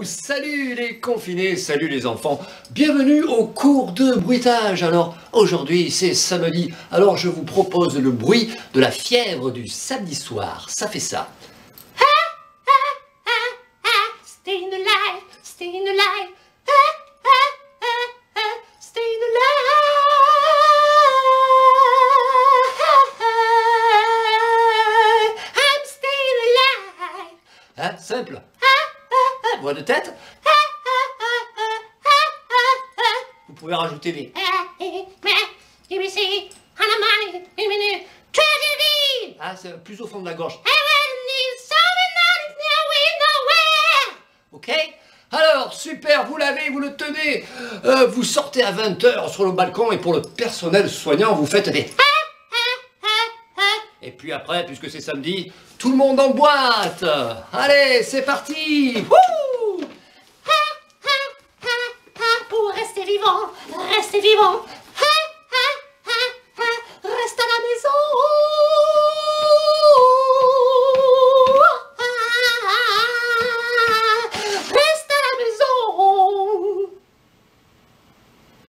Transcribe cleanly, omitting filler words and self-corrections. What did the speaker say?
Salut les confinés, salut les enfants, bienvenue au cours de bruitage. Alors aujourd'hui c'est samedi, alors je vous propose le bruit de la fièvre du samedi soir, ça fait ça. Staying alive, staying alive, staying alive. I'm staying alive. Hein, simple. Voix de tête. Vous pouvez rajouter des... Ah, c'est plus au fond de la gorge. Ok? Alors, super, vous l'avez, vous le tenez. Vous sortez à 20 h sur le balcon et pour le personnel soignant, vous faites des... Et puis après, puisque c'est samedi, tout le monde en boîte. Allez, c'est parti. Pour rester vivant, rester vivant.